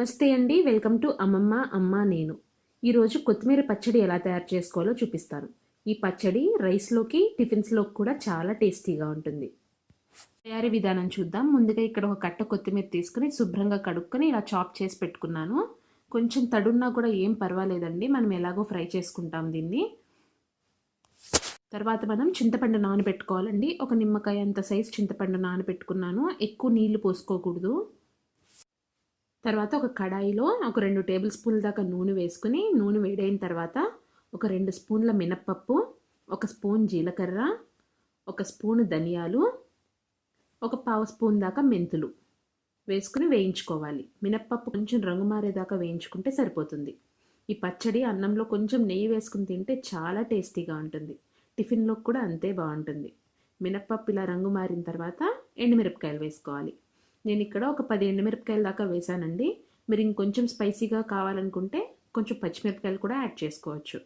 నమస్తే అండి, welcome to అమ్మమ్మ అమ్మ నేను. ఈరోజు కొత్తిమీర పచ్చడి ఎలా తయారు చేసుకోవాలో చూపిస్తాను. ఈ పచ్చడి రైస్లోకి టిఫిన్స్లోకి కూడా చాలా టేస్టీగా ఉంటుంది. తయారీ విధానం చూద్దాం. ముందుగా ఇక్కడ ఒక కట్ట కొత్తిమీర తీసుకుని శుభ్రంగా కడుక్కొని ఇలా చాప్ చేసి పెట్టుకున్నాను. కొంచెం తడున్నా కూడా ఏం పర్వాలేదండి, మనం ఎలాగో ఫ్రై చేసుకుంటాం దీన్ని. తర్వాత మనం చింతపండు నానబెట్టుకోవాలండి. ఒక నిమ్మకాయ అంత సైజు చింతపండు నానబెట్టుకున్నాను. ఎక్కువ నీళ్లు పోసుకోకూడదు. తర్వాత ఒక కడాయిలో ఒక 2 టేబుల్ స్పూన్ల దాకా నూనె వేసుకుని, నూనె వేడైన తర్వాత ఒక 2 స్పూన్ల మినప్పప్పు, ఒక స్పూన్ జీలకర్ర, ఒక స్పూన్ ధనియాలు, ఒక పావు స్పూన్ దాకా మెంతులు వేసుకుని వేయించుకోవాలి. మినప్పప్పు కొంచెం రంగు మారేదాకా వేయించుకుంటే సరిపోతుంది. ఈ పచ్చడి అన్నంలో కొంచెం నెయ్యి వేసుకుని తింటే చాలా టేస్టీగా ఉంటుంది. టిఫిన్లో కూడా అంతే బాగుంటుంది. మినప్పప్పు ఇలా రంగు మారిన తర్వాత ఎండుమిరపకాయలు వేసుకోవాలి. నేను ఇక్కడ ఒక 10 ఎండుమిరపకాయల దాకా వేసానండి. మీరు ఇంకొంచెం స్పైసీగా కావాలనుకుంటే కొంచెం పచ్చిమిరపకాయలు కూడా యాడ్ చేసుకోవచ్చు.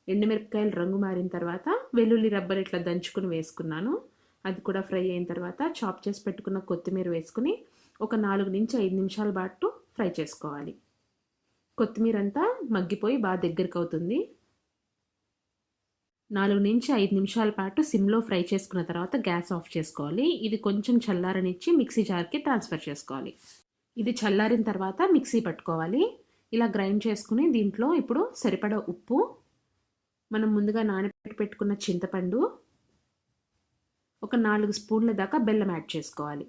ఎండుమిరపకాయలు రంగు మారిన తర్వాత వెల్లుల్లి రబ్బలు ఇట్లా దంచుకుని వేసుకున్నాను. అది కూడా ఫ్రై అయిన తర్వాత చాప్ చేసి పెట్టుకున్న కొత్తిమీర వేసుకుని ఒక 4 నుంచి 5 నిమిషాల పాటు ఫ్రై చేసుకోవాలి. కొత్తిమీర అంతా మగ్గిపోయి బాగా దగ్గరికి అవుతుంది. 4 నుంచి 5 నిమిషాల పాటు సిమ్లో ఫ్రై చేసుకున్న తర్వాత గ్యాస్ ఆఫ్ చేసుకోవాలి. ఇది కొంచెం చల్లారనిచ్చి మిక్సీ జార్కి ట్రాన్స్ఫర్ చేసుకోవాలి. ఇది చల్లారిన తర్వాత మిక్సీ పట్టుకోవాలి. ఇలా గ్రైండ్ చేసుకుని దీంట్లో ఇప్పుడు సరిపడా ఉప్పు, మనం ముందుగా నానబెట్టి పెట్టుకున్న చింతపండు, ఒక 4 స్పూన్ల దాకా బెల్లం యాడ్ చేసుకోవాలి.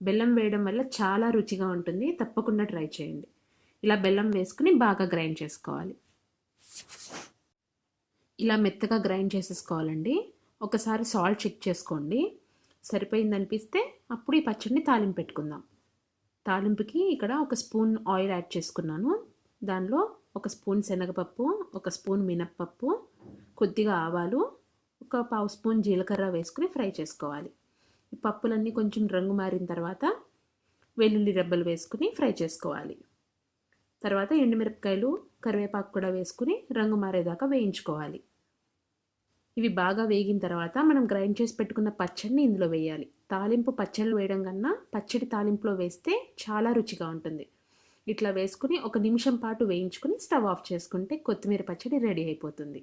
బెల్లం వేయడం వల్ల చాలా రుచిగా ఉంటుంది, తప్పకుండా ట్రై చేయండి. ఇలా బెల్లం వేసుకుని బాగా గ్రైండ్ చేసుకోవాలి. ఇలా మెత్తగా గ్రైండ్ చేసేసుకోవాలండి. ఒకసారి సాల్ట్ చెక్ చేసుకోండి, సరిపోయింది అనిపిస్తే అప్పుడు ఈ పచ్చడిని తాలింపు పెట్టుకుందాం. తాలింపుకి ఇక్కడ ఒక స్పూన్ ఆయిల్ యాడ్ చేసుకున్నాను. దానిలో ఒక స్పూన్ శనగపప్పు, ఒక స్పూన్ మినప్పప్పు, కొద్దిగా ఆవాలు, ఒక పావు స్పూన్ జీలకర్ర వేసుకుని ఫ్రై చేసుకోవాలి. ఈ పప్పులన్నీ కొంచెం రంగు మారిన తర్వాత వెల్లుల్లి రెబ్బలు వేసుకుని ఫ్రై చేసుకోవాలి. తర్వాత ఎండుమిరపకాయలు, కరివేపాకు కూడా వేసుకుని రంగు మారేదాకా వేయించుకోవాలి. ఇవి బాగా వేగిన తర్వాత మనం గ్రైండ్ చేసి పెట్టుకున్న పచ్చడిని ఇందులో వేయాలి. తాలింపు పచ్చళ్ళు వేయడం కన్నా పచ్చడి తాలింపులో వేస్తే చాలా రుచిగా ఉంటుంది. ఇట్లా వేసుకుని 1 నిమిషం పాటు వేయించుకుని స్టవ్ ఆఫ్ చేసుకుంటే కొత్తిమీర పచ్చడి రెడీ అయిపోతుంది.